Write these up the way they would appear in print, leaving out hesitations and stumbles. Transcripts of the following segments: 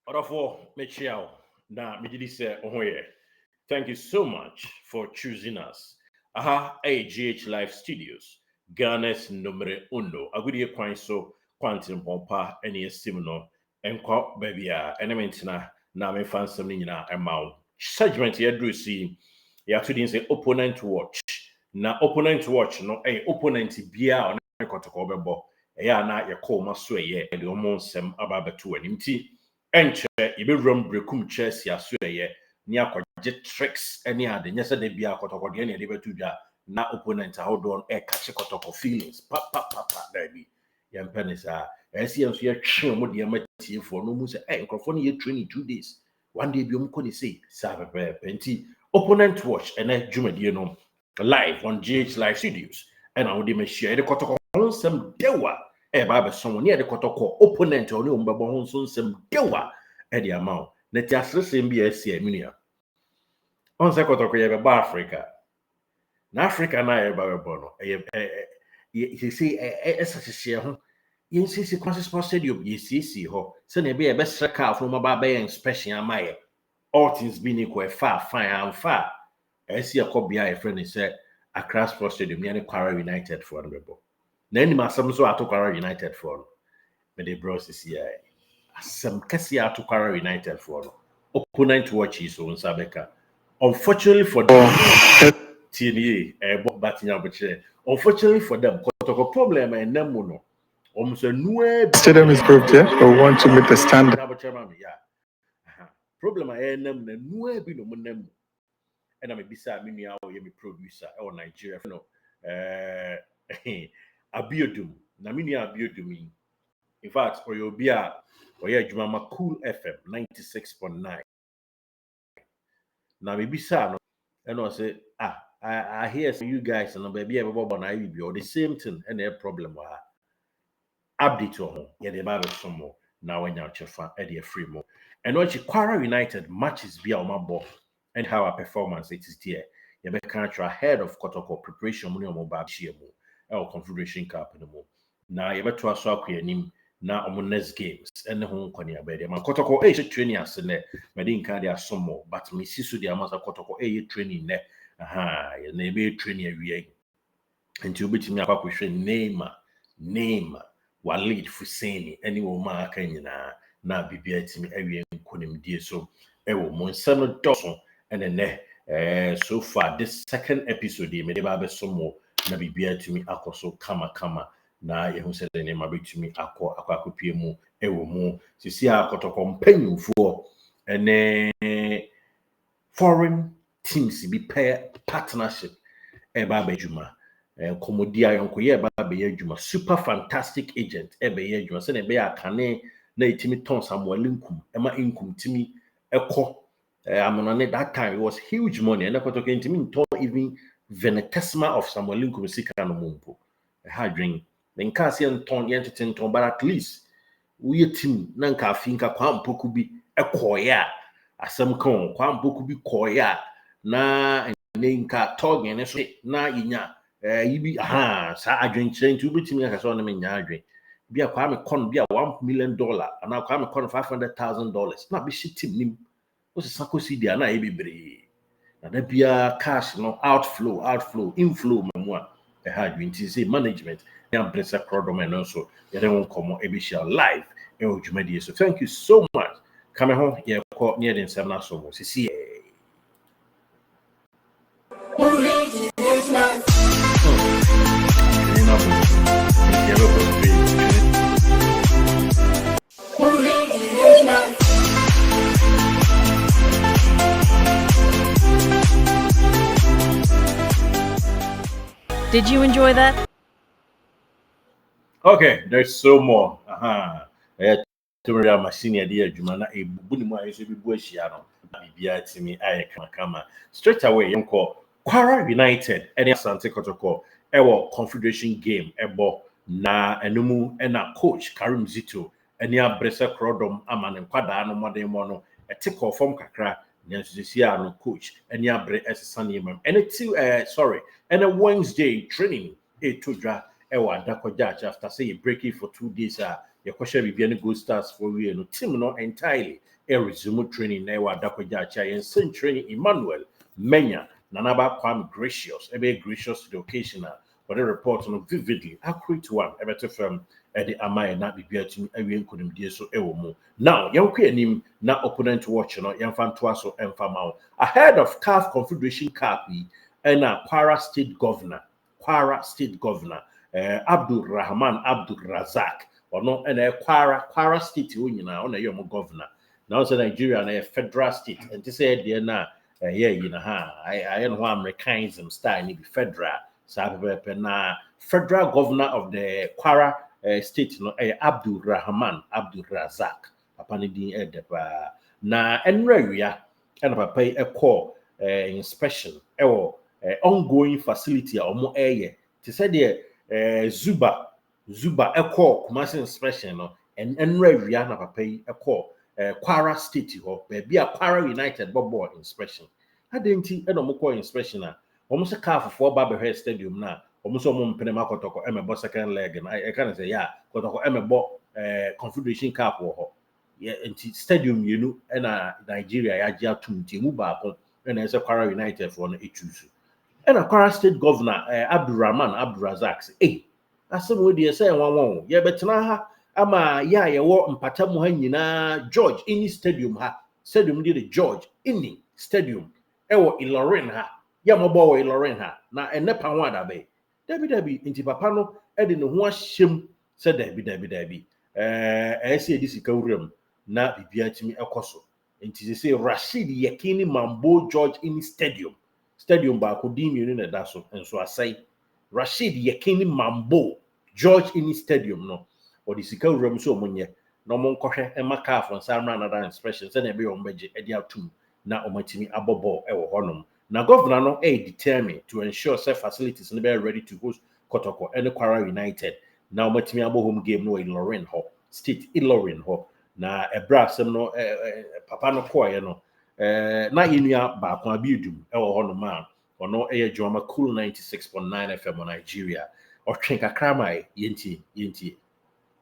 Orafo Mechiao na Mijidise Ohoye. Thank you so much for choosing us. Aha, AGH Live Studios, Ghana's numero uno. Agudi kwan so quantum pompa any estimno enko baby elementina na me fansam ni nyina emaw. Segment ye do see ya to din say opponent watch. Na opponent watch no opponent bia on Kotoko bebo. Eya na ye call ma so ye de omo nsem aba beto anim ti. Enche yebewram brekum chesi aso ye ni akwaje tricks any ade nyese de bia Kotoko de na de betu dwa na opponent hold on catch Kotoko feelings pa that be yempe ne sa esi enso ye twe mo de matie for no mu se nkrofo no ye training 2 days one day bi om ko ni say sa penti opponent watch and dwumadie no live on GH Live Studios and I would me share the Kotoko some dewa ba someone near the Kotoko opponent or no mbabo ho so nsem dewa e the amount na ti asresem bi esi aminia on se Kotoko ye be Africa na Africa na ye ba be no you see such ho yen see Kwara Sports Stadium ye see ho se na be e be sreka from ba inspection amaye all things being equal far fine and far esi akobia e friend say Accra Sports Stadium near Kwara United for the bebo na ni masam so ato Kwara United for me the bros is here asem kesi ato Kwara United for opponent watch is on Sabeka unfortunately for them TNA batinya bche unfortunately for them Kotoko problem and them no almost no stadium is proved here or want to meet the standard problem I them no bi no them and I'm a bisa me nua o ye me producer or Nigeria no Abiodun na me nua Abiodun in fact or you be a or ye adwuma ma Cool FM 96.9 na me bisa no and I say I hear you guys and baby everybody na be or the same thing and a problem wa update on ye the Bible some more now when you chefa e dey free more and what Kwara United matches be our mabo and how our performance it is there you be country ahead of Kotoko preparation money on ba share mo our confederation cup no mo na you beto aso akwanim na on next games and ho nkoni abede ma Kotoko training ase ne me dey nka dey asomo but me si so dey amasa Kotoko training ne you na be training awie nti obetimi akwakohwe Neymar Walid Fuseni any woman aka nyina na bibia timi awie nkonimdie so ewo mo nsem doso ene so far this second episode me dey ba be somo na bibia timi akoso kama na yehu se de Neymar betumi akopie mu ewo mu sisi Kotoko mpanyumfo ene foreign teams be pair partnership ba bejuma komodia yonko ye ba be adwuma super fantastic agent be ye adwuma se na be akane na etimi ton Samuel Nkum ema Nkum timi ekọ amonane that time it was huge money and Kotoko intimi ton even venetesma of Samuel Nkum sika no mumpo ha dwen nka se ton ye nteton but at least we team na nka afinka kwa mpoku bi ekoya asem kan kwa mpoku bi koya na nka togen so na yinya yibi sa adwenkyerɛ nti wobetimi aka sɛ ɔne me nya adwen bia kwa me kon bia $1 million ana kwa me kon $500,000 na be team nim wo se sakosi dia na e bebre na da bia cash no outflow inflow mamu a ha adwen nti say management ya blessa crodom and also ye dem komo e be share live e odwumadie so thank you so much kame ho ye ko near den sem na so mo sisi Did you enjoy that? Okay, there's so more. To machine idea adwuma na ebubu ni mu ayeso bibu ahia no bibia timi aye kama straight away yonko Kwara United any Asante Kotoko ewo confederation game ebo na enumu na coach Karim Zito any abresa crodom amane kwada no modern no take off from kakra nyansusia no coach any abre esane mam and a Wednesday training to dra ewa adakoja after say breaking for 2 days your question be any good stars for we no team no entirely resume training na wa dakwaja acha yen send training Emmanuel Menya Nanaba Kwame gracious gracious to the occasion but the report no vividly accurate one better firm the amaya na bibia tumi awie nkonimdie so ewo mu now yenko anim na opponent watch no yemfa ntoa so emfa mawo ahead of CAF Confederation Cup and Kwara State Governor Abdul Rahman Abdul Razak or no and Kwara State nyina on your governor now say Nigeria na federal state and to say there na yeah you know I know Americanism style ni be federal sabe na federal governor of the Kwara state no Abdul Rahman Abdul Razak papa ni din edeba na enrawia and papa e call inspection ongoing facility omo to say the Zuba e call commercial inspection no and enrawia na papa e call Kwara state ho be a Kwara United bobo inspection adenti e no mo call inspection a omo se CAF for Babel Stadium na omo so omo mpene Kotoko emebo second leg na I can say yeah Kotoko emebo Confederation Cup wo ho yeah enti stadium yenu e na Nigeria ya gia tum ti mu ba ko e na say Kwara United for no choose e na Kwara State Governor Abdurrahman Abdurazak say asem we dey say wanwon ye betena ha ama ya ye wo mpatamu ha nyina George Ini Stadium ha stadium dey George Ini Stadium e wo Ilorin ha ya mobo wo Ilorin ha na enepa ho adabe dabi nti papa no e de ne ho ahyem se dabi ese di sika wuram na bibia timi ekoso nti se Rashid Yekini Mambo George Ini Stadium ba ko di mienu na da so enso asai Rashid Yekini Mambo George Ini Stadium no or the sika wuram so omonye na omo nkɔhwɛ ema CAF on Samra another inspection se na be ombeje e dia atum na omatimi abobo e wo honom na governor no determined to ensure safe facilities no be ready to host Kotoko and Kwara United na omatimi abo home game no in Ilorin ho state Ilorin ho na ebra asem no papa no koye no na yinua ba ko abiudum e wo honom a ono Jeorpady cool 96.9 FM on Nigeria or twen kakra mai yenti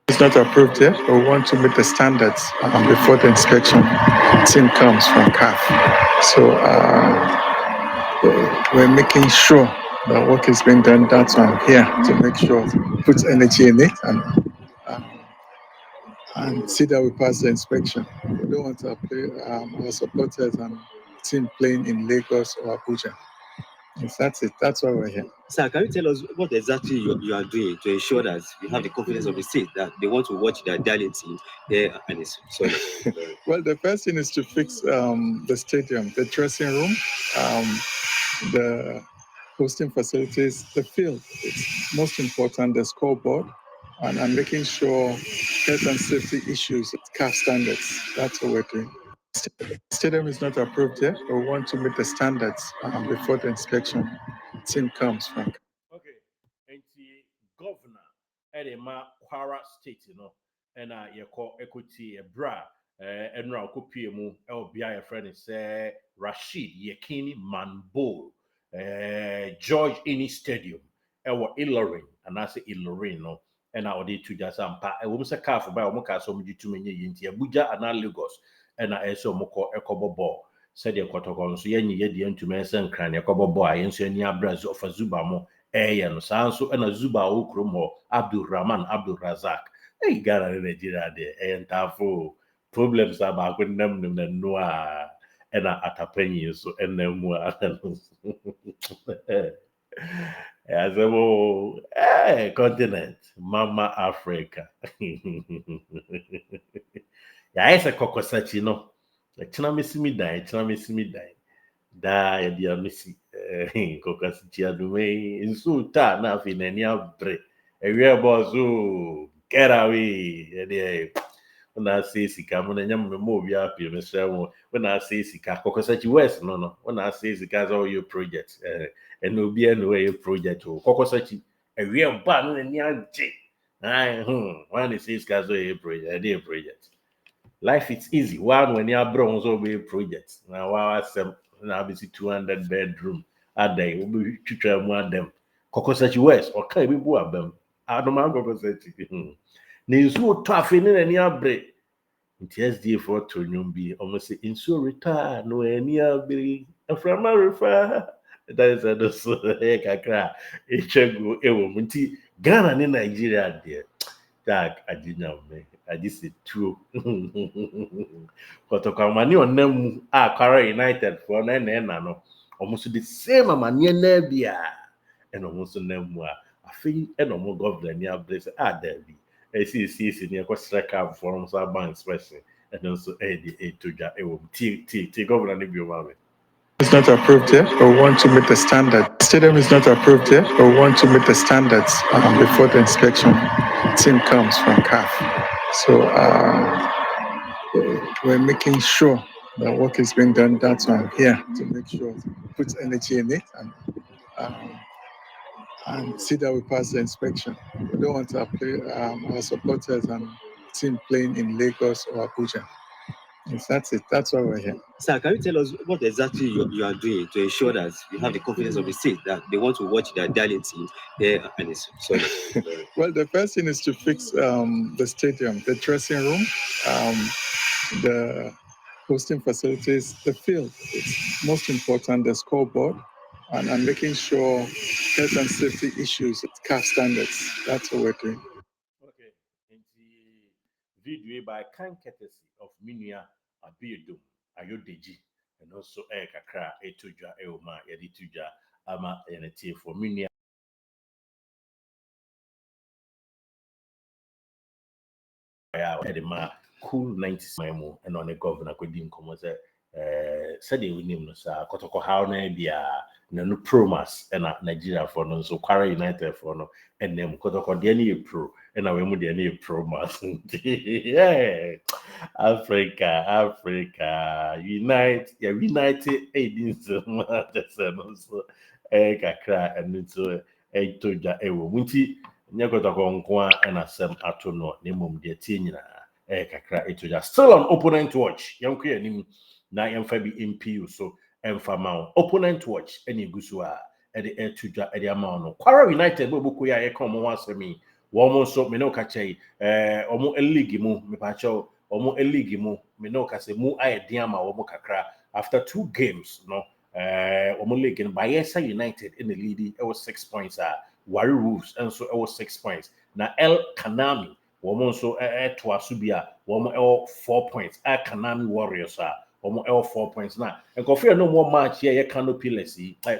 It's not approved yet, but we want to meet the standards before the inspection team comes from CAF. So we're making sure that work is being done. That's why I'm here to make sure put energy in it and see that we pass the inspection. We don't want to play our supporters and team playing in Lagos or Abuja. Yes, that's it. That's why we're here. Sir, can you tell us what exactly you are doing to ensure that you have the confidence of the state that they want to watch their darling team there? And sorry. Well, the first thing is to fix the stadium, the dressing room, the hosting facilities, the field. It's most important, the scoreboard, and making sure health and safety issues, CAF standards. That's what we're doing. Stadium is not approved yet, but we want to meet the standards before the inspection team comes from. Okay, and the governor Edema Kwara State, and you call equity a bra, and now copy mu LBI friend say Rashid Yekini Mambo, George Ini Stadium, Ilorin, and I say Ilorin, no, and I did to just ampa, a woman's a car for by Omoka, so much to many Yinti, Abuja, and Lagos, and I saw Moko Ekobo ball. Said your Kotoko, so yen ye the end to mention cran, your cobo boy, and so near Brazil of a Zubamo, and Sanso and a Zuba Okrumo, Abdul Rahman, Abdul Razak. Hey, got a Nigeria there, and Tafo problems about with them and Noah and Atapenny, so and then more. As a hey, continent, Mama Africa. Yeah, it's a cocosachi, no. China miss me die. Da ya dia missy. Kokasichi adume. Insu ta na fi na ni abre. Ewe bozo. Get away. When I say sika, when I am more be happy, Mr. When I say sika, Kokosachi West, no. When I say sika, all your projects. And no be anyway your project. Kokosachi. A real ban and ya j. When it says sika, all your project. Life it's easy. One when you are bronze will be projects. Now I some now be 200 bedroom a day. We be try one them. Kokosachi West or can be boa them. I don't mind Kokosachi. Ninsu tafe ne nani abre. Nti SDA for to nyumbi almost say insu retire no any abre. From refer. That is a so kakra. Echego ewo nti Ghana ne Nigeria there. Jack ajinya me. I just say true. Kotoko amani onam Kwara United for na no. Almost the same amani na bia. And almost nam I feel and almost governor near place there be. See near ko strike up for some bank expression and also the toja T governor ni bi o ma. It's not approved yet, but we want to meet the standard. Stadium is not approved yet, but we want to meet the standards before the inspection team comes from CAF. So we're making sure that work is being done. That's why I'm here to make sure put energy in it and see that we pass the inspection. We don't want our supporters and team playing in Lagos or Abuja. Yes, that's it. That's why we're here. Sir, can you tell us what exactly you are doing to ensure that you have the confidence of the state that they want to watch their darling team there and it's sorry. Well, the first thing is to fix the stadium, the dressing room, the hosting facilities, the field. It's most important, the scoreboard, and making sure health and safety issues, CAF standards. That's what we're doing. Okay. In the video by kind courtesy of Minia Abiodum Ayodeji and also Kakra Etuja Eoma Edituja Ama Enete for Minia. Edema cool 90s memo and on the governor could dim come said we name no sir Kotoko how na bia na no promas and Nigeria for no so Kwara United for no and them Kotoko de any pro and we mu de any promas. Yeah. Africa united agents so kakra and so toja ewo munti Nyakotoko nkwa and asem ato no nemum de tie nyina kakra etoja still on opponent watch yanko yanim na yemfa bi MPU so emfa ma opponent watch ene gusu a de etoja de ama no Kwara United bo boku ya yeka omo asemi wo mo so me no ka chei omo league mu me pa cho omo league mu me no ka se mu ayedin ama wo mo kakra after 2 games no omo league no Bayelsa United in the lead it was 6 points Wari Wolves and so it was 6 points. Now El Kanami, woman so to Asubia, woman 4 points. El Kanami Warriors are woman 4 points now. And Kofi no more match here, you cannot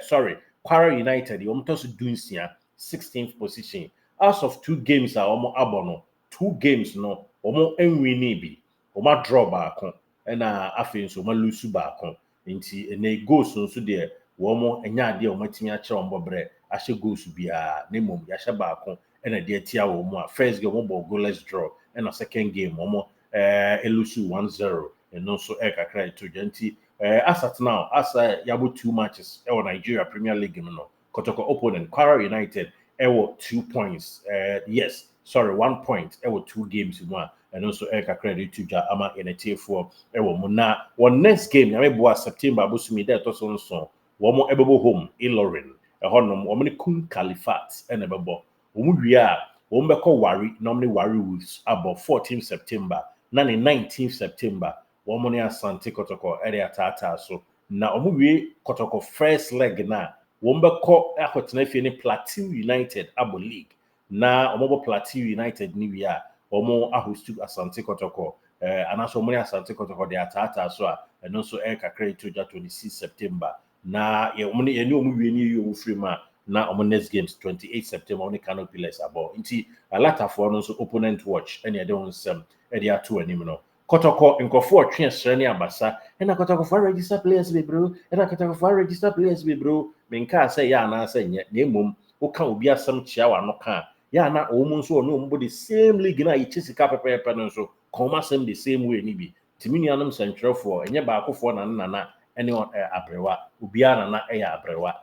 sorry, Kwara United, you almost doing 16th position. Out of 2 games are almost abono, 2 games no, almost enwini bi, almost draw back and afin so man lose back into and they go so there, woman and ya dear, matching a chombo bread. Ashe goes bia ne mom ya hye baako na de atia wo mu a first game mo goalless draw and a second game mo elusu 1-0 and no so kakra to janti asat now asa yabo 2 matches e Nigeria Premier League no Kotoko opponent Kwara United e 2 points 1 point e 2 games mu a and also kakra de tuja ama enetefo e mo na one next game na me bo September abosumi de to so wo mo ebebo home Ilorin honom omni kun Califat and ebebo omudwia wombeko Wari normally Wari Wolves about 14th September na 19th September womoni Asante Kotoko area tata so na omudwie Kotoko first leg na wombeko akotena fie ni Plateau United abo league na omobo Plateau United ni wia omo ahostu Asante Kotoko anaso omoni Asante Kotoko de atata so a eno so kakra to 26 September na ye ni omuwie ni yo frima na omo next games 28 September on Kano Pillars about nti alata for no so opponent watch ene de onsem e de ato anim no Kotoko nkofo otwe sere ne abasa na Kotoko for register players be bro na Kotoko for register players be bro menka say ya na say nye na emom wo ka obi asem chia wa no ka ya na omo nso no ombo the same league na yichi sika pepepe no so koma sem the same way ni bi timini anum centralfo enye ba akofo na ene abrewa obiara na eya abrewa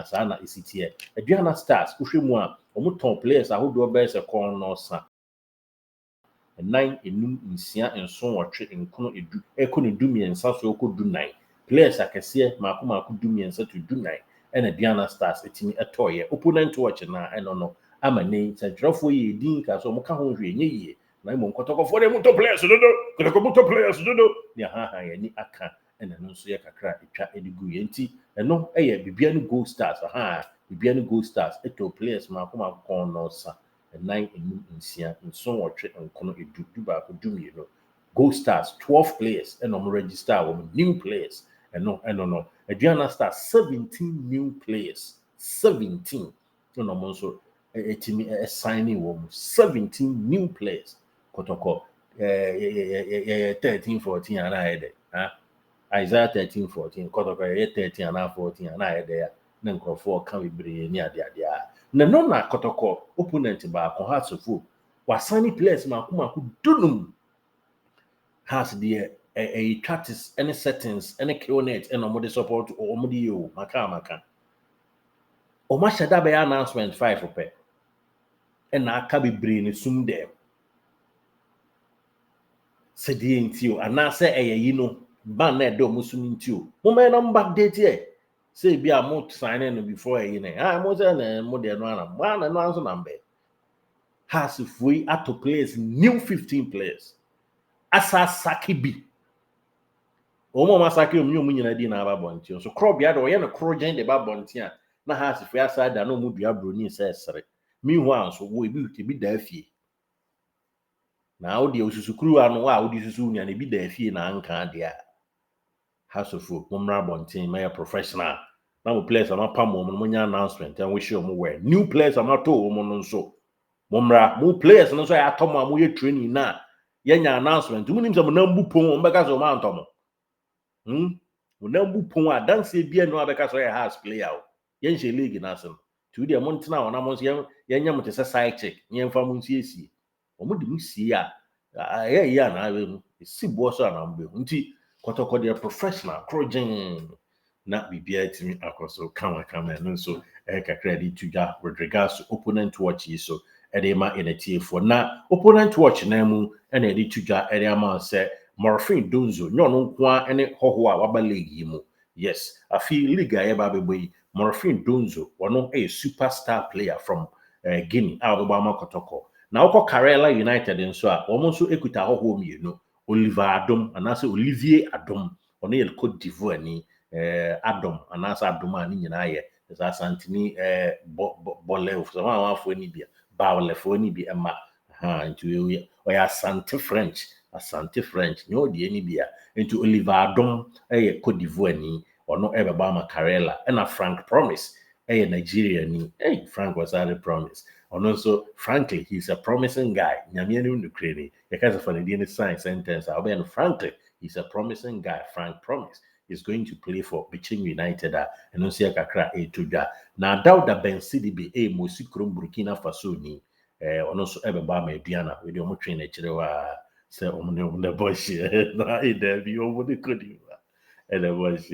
saa na isitie aduana stars uhwemu a omuton players ahodo be se kon no sa 9 enum nsia enso wotwe enkono edu ekono du miensa so okodu 9 players akese maako du miensa to du 9 ena aduana stars etimi etoye opponent watch na eno no amane sentrofo ye din ka so mo ka ho hwe nye ye na mo Kotoko for them to players dodo Kotoko to players dodo ne ha ye ni aka ena no so ye kakra etwa edigu ye nti eno eye bibia no Gold Stars bibia no Gold Stars eto players ma ko no sa nine enum nsia nso wotwe nkono edu ba ko dumie no Gold Stars 12 players and I'm register with new players and no Adriana Stars 17 new players 17 no I'm also a team signing 17 new players Kotoko 13 14 and I had Isaiah 13 14 Kotoko 13 and 14 and I had there then for can we bring near there no na Kotoko opponent ba ko hearts of food was signing players ma kuma ku dunum has the a practice any settings any killnet and omode support or omode you maka o ma shada be announcement 5 ope and aka be brain sum dem se die ntio ana se eyi no ban na do musum ntio mo me no backdate here say be a mo sign no before eyi na mo say na mo de no ana mo na no anso na mbe has free at to players new 15 players asa sakibi Omo masaki omu nyina di na aba bonti so crop ya do ye no crogen de ba bonti a na ha asifu asa da no mu dua broni se sere mi hu anso wo ebi uti bi da afie na wo de osusukuru anu wa wo di susu nya na bi da afie na anka de a hasofu mumra bonti my professional na mo players ama pam mo nya announcement and we show mo we new players ama to mo no so mumra mo players no so ya tomo mo ye training na ye nya announcement mo nim se mo na mbu pon mo beka so ma antomo Unambu pon a dance bia no abeka so ye house player o ye nche league na asem tu de mo ntena wona mo ye nya mo te side check ye mfa mo nsi esi o mo de mo sie a ye ya na awe mu si bo so na mbe nti Kotoko de professional crogen na bibia timi akoso kama no so kakra di tuja with regards to opponent watch yi so edema in a TF4 na opponent watch na mu na di tuja edema say Morphine Donzo nyono nkwa ene hoho a waba league mu yes afi league aye ba beboyi Morphine Donzo wono a superstar player from Guinea ababa Kotoko na okọ Karela United nso a womo nso ekuta hoho mienu Olivier Adom ono ye Cote d'Ivoire ni Adom anasa Adom ani nyina ye za santini bole of so ma afọ ni bia ba wole fo ni bia ma ntu oya Asante French no de ni bia ntu Olivier Adom Cote d'Ivoire ni ono ebeba ma Karela na Frank Promise Nigeria ni Frank was a promise ono so frankly he's a promising guy nyame ni Ukraine because of the sign sentence and frankly he's a promising guy. Frank Promise is going to play for Biching United and no see kakra tuja na Dauda Ben Sidibe Mosi Krom Burkina Faso ni ono so ebeba ma aduana we dey omo train e kire wa say omo ne boys na there bi omo de kodi and the boys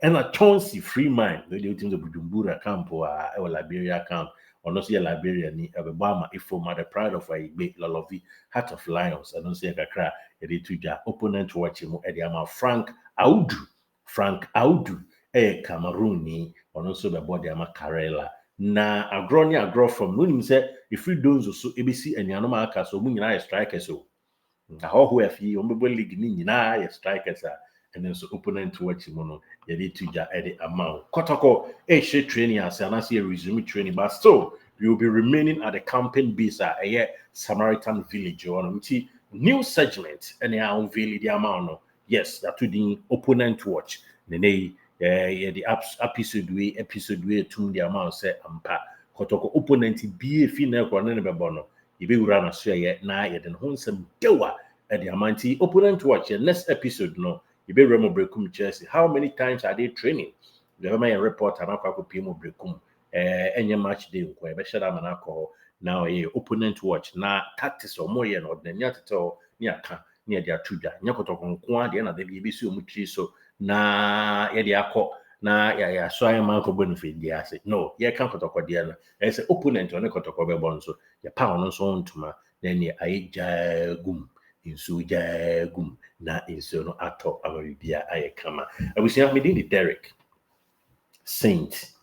and a Chauncey Freeman we dey team the Bujumbura camp or Liberia camp ono so Liberia ni ebeba ma ifo ma the pride of Igbe Lolovi Heart of Lions and no see kakra tuja opponent watch mu ediama Frank Audu Cameroon ni ono so be body ama Karela na agro from no nim say if we don't so ebisi aniano ma aka so mu nyina strikers o na ho afi ombebo league ni nyina ye strikers and then so opponent watch mu no ye tuja ama Kotoko she training as and as resume training but still we will be remaining at the camping base Samaritan village or new segment and unveil the amount yes that to the opponent watch the episode we to the amount say ampa Kotoko opponent be a final corner bebono you be run so na ye den ho nsem dewa at the amount opponent watch next episode no you be remo brekum Chelsea how many times are they training the my report and akwa pimo brekum any match day ko be shada manako now opponent watch na tactics or more no the nyatito ni aka ni dia tuja Kotoko nko ade na de bi si omutri so na ye dia akọ na ya so ayi man ko benefit dia say no ye kan Kotoko dia na e say opponent on Kotoko be bon so ye pa on so ntuma na ni ayi jagum insu jagum na insu no ato awibia ayi kama abusia me din Derek Saint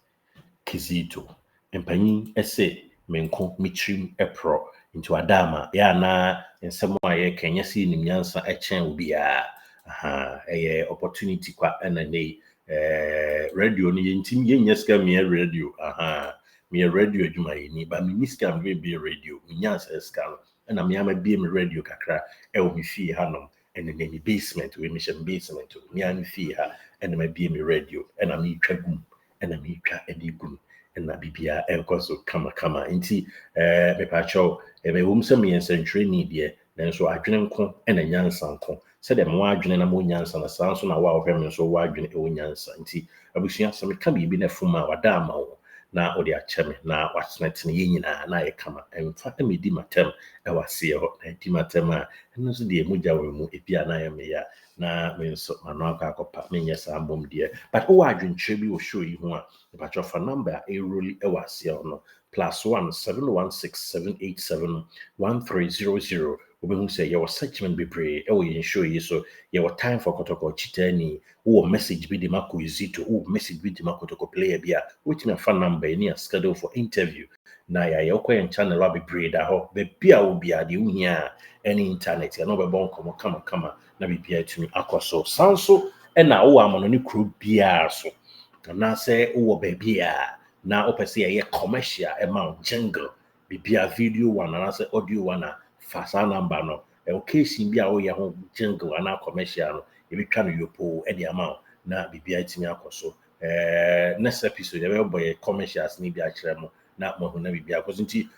Kizito empanyin ese menko mitrim epro into adama ya na nsɛm a yɛ kanya si nim nyansa ɛkyɛn obi a ɛyɛ opportunity kwa ɛna nei radio no yɛntim yɛnyɛ sika meyɛ radio meyɛ radio adwuma yɛni ba me sika me be radio me nyansa sika no ɛna me ama bie me radio kakra ɛwɔ me fie hanom ɛna ne basement we me hyɛ basement me am fie ha ɛna me bie me radio ɛna me twa gum ɛna me twa ɛde gum ɛna bibia ɛnkɔ so kama nti me pa chow me wom sɛ me nsɛntwerɛ ni deɛ nanso adwene nko ɛna nyansa nko sɛ de mo adwene na mo nyansa na saa nso na wa wo hwɛ me nso wa adwene ɛwɔ nyansa nti abusua sɛ me ka bibi na fuma wada ama wo na odi akyɛ me na watenetene yɛ nyinaa na yɛ kama ɛmfa ɛmedi matam ɛwɔ aseɛ hɔ na di matam a ɛno nso deɛ mogya wɔ mu ebia na yɛ me ya na me nso mano akɔpa me nyɛ saa mbom deɛ but wo adwenkyerɛ bi wɔ show yi ho a patro fa number a eroli ɛwɔ aseɛ hɔ no +1 716 787 1300 obehu sɛ yɛwɔ segment bebree ɛwɔ yɛn show yi so yɛwɔ time for Kotoko chitani wo message bi de mako izito wo message bi de mako Kotoko player bi a wotumi afa number ni a schedule for interview na yɛ yɛkɔ yɛn channel a bebree da hɔ baabi a obi a de wohia any internet ya no bɛbɔ nkɔmɔ kama na bibia tumi akɔ so sanso ɛna wo amono ne kuro bia so na sɛ wo baabi a na opɛ sɛ yɛ commercial ɛma jingle bibia video one na sɛ audio one a fasa number no occasion bi a wo yɛ ho jingle ana commercial no ebi twa no yopo e de ama na bibia timi akoso next episode e be boy commercials ni bi a kyerɛ mo na mo ho na bibia akoso nti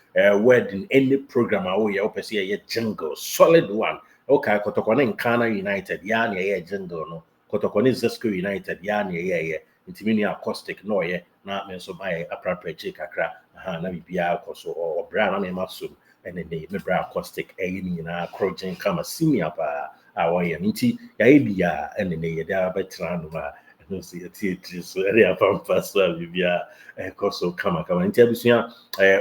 wedding any program a wo yɛ opese yɛ jingle solid one okay Kotoko na Nkana United ya na yɛ jingle no Kotoko na Zesco United ya na yɛ nti mini acoustic no yɛ na me nso buy appropriate kakra na bibia akoso o bra na me maso and then me bra acoustic ni na crogen kama senior pa awon nti ya bia and then ye da betra no ma no see theatre so area pampa so bibia koso kama nti abusua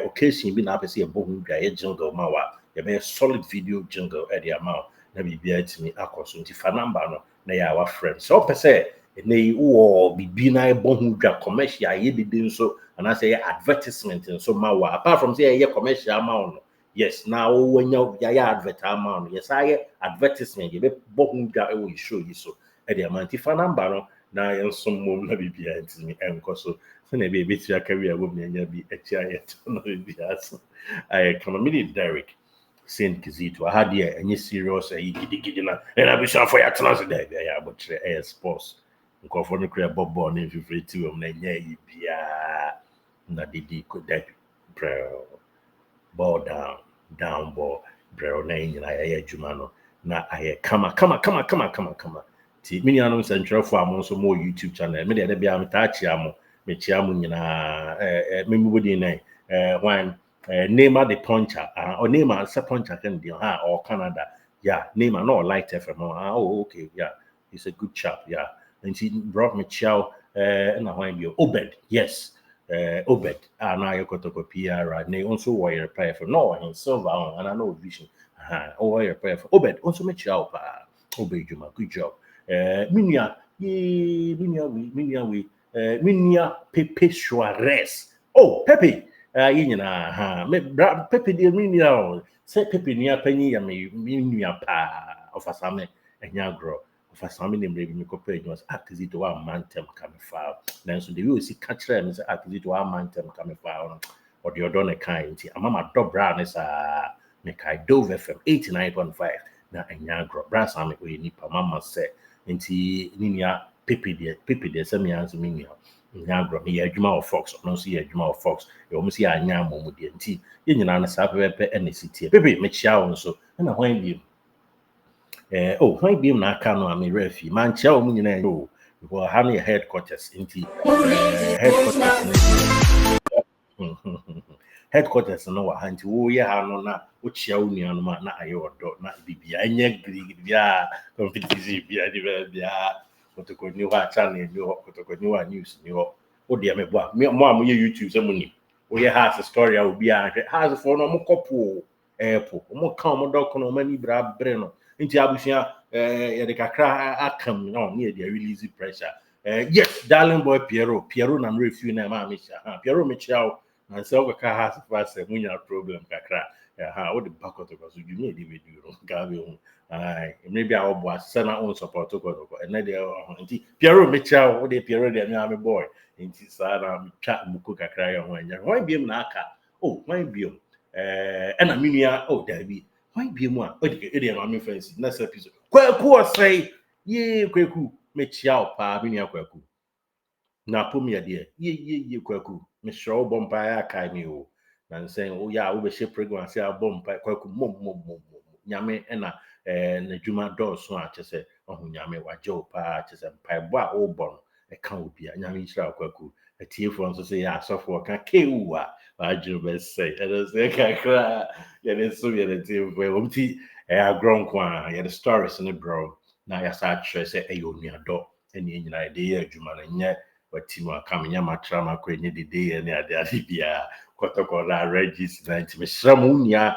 occasion bi na apese ye bohu dwa ye jingle ma wa ye be solid video jingle area ma na bibia timi akoso nti fa number no na ya wa friend so pese ne wo bibi na bohu dwa commercial ye dede nso ana say advertisement nso ma wa apart from say ye commercial ma no yes now when you advertisement yes I advertisement you be bohu dwa e wo show you so e dey man ti fa number no na yensom mom na bibia ntimi enko so na be be tia career wo me nya bi etia yet no bibia so I come me Derek Saint Kizito had here any serious gidi na be sure for ya tena so there ya but air sports nko for no create bobo na fifreti wo na nya yi bia na didi ko that ball down ball bro na nyina ya adwuma no na aye kama ti mini anu sentwerefo am nso mo YouTube channel me de bia meta chia mo me chia mo nyina me mubodi nai one Neymar the puncher or Neymar se puncher can be or Canada yeah Neymar no light FM oh okay yeah he's a good chap yeah and he brought me chow na when you Obed yes Obed na Kotoko PR na also wire prayer for no in silver on and I know vision wire prayer for Obed also me chow pa Obed Juma good job minia Pepe Suarez oh Pepe yina me Pepe de minia say Pepe nia panyi ya me minia pa ofasame enyagro ofasame ne mrebi me kopa enyo akizito wa mantem kamefa nanso de we osi ka kire me say akizito wa mantem kamefa o de odo ne kan nti amama dobra ne sa me kai Dove FM 89.5 na enyagro brasa me we nipa mama say nti ninia Pepe de se me anso minia nyagro me adwuma of Fox no so ye adwuma of Fox e omo si anya amomu de nti ye nyina na sa pepe ene sitie Pepe me chia won so na hwan bi hwan bi na aka no ame refi man chia omo nyina no because ha na headquarters nti headquarters no wa nti wo ye ha no na wo chia wo nua no ma na aye odo na bibia enye bia competition bia Kotoko ni wa channel ni ho Kotoko ni wa news ni ho o de me boa mo am ye YouTube se mo ni o ye has story a obi a hwe has for no mo kopo mo kan mo dok no mani bra bre no nti abusua ye de kakra akam no me dey release pressure yes darling boy Piero na me refu na ma me sha Piero me chiao and so we can have fast when you have problem kakra what the back of us you need to do gabi maybe our boss send our own support to go and then they Piero Mitchell what they Piero they me boy nti sada twa buku kakra ya ho anya why biem na aka why biem and aminia dabi why biem a odi ma me fancy next episode kwaku osai ye kwaku mechia opa aminia kwaku na pomia de ye kwaku me show bompa ya kai mi o na say ya wo be she program say bompa kwaku mom nyame na na dwuma dɔɔso a kyese ɔho nyame wagye opa kyese mpaebo a wo bɔ no ka obi a nyame nhyira kwaku atiefo nso say ya asɔfo ka kewu a wagye be say say kakra ya ne so ya ne tiefo omti agronko a ya the stories ne bro na ya sa kyerɛ sɛ ɛyɛ onuadɔ ɛne nyina de yɛ adwuma no nyɛ wati mu aka me nyama tra ma kɔ nye de de ne ade bia Kotoko na regis na nti me hyira mu nia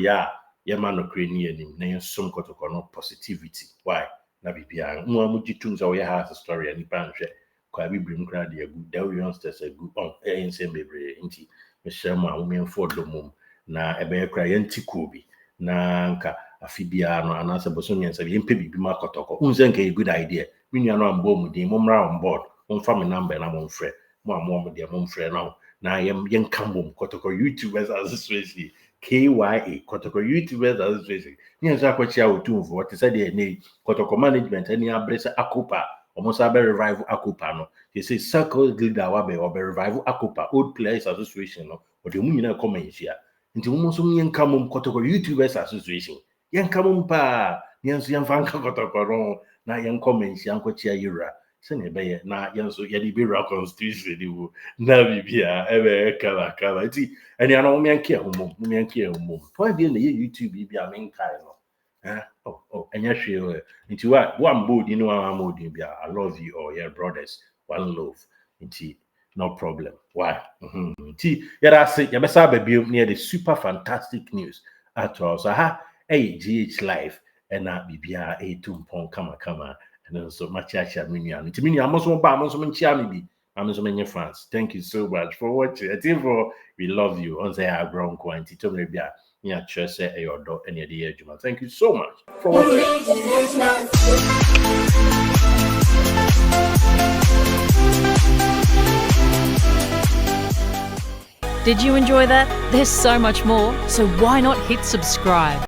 ya yema no kreni anim na yɛsom Kotoko no positivity why na bibia mu amugitum sɛ wɔyɛ ha story ani pa nhwɛ kwa bibrim kra de agu da we youngsters agu nsɛm bebree nti mehyɛ mu a womenfo domum na ɛbɛyɛ kra yɛnti ko bi na nka afibia no anase boso nyensa bi mpe bibi ma Kotoko unse nka a good idea minua no ambo mu din momra on board momfa me number na momfrɛ mo ammo mo de momfrɛ na yɛn kambom Kotoko YouTubers Association KYA Kotoko YouTubers Association ni nso akwachia otumfo what said dey na Kotoko management ani abrese akopa almost abe revive akopa no they say circle leader wa be revive akopa old players association no o de mu nyina come nhia nti mo so yen kamom Kotoko YouTubers Association yen kamom pa yen so yen fanka Kotoko no na yen come nhia nkwachia yira se ne be na yen so ye de be constitution di wo na bibia ebe kala nti eni ana mo yanke ahumom why be na YouTube bibia menkai no enya hwe nti wa mbodi no wa mbodi bia I love you all your brothers one love nti no problem why nti yara se ya besa babiem near the super fantastic news at all so GH live na bibia tumpon kama and so much minua nti minua mo so ba mo so nchia me bi I'm so many fans. Thank you so much for watching. I think we love you. On say I grown quantity to me be a trust say your dog any day Juma. Thank you so much for watching. Did you enjoy that? There's so much more, so why not hit subscribe?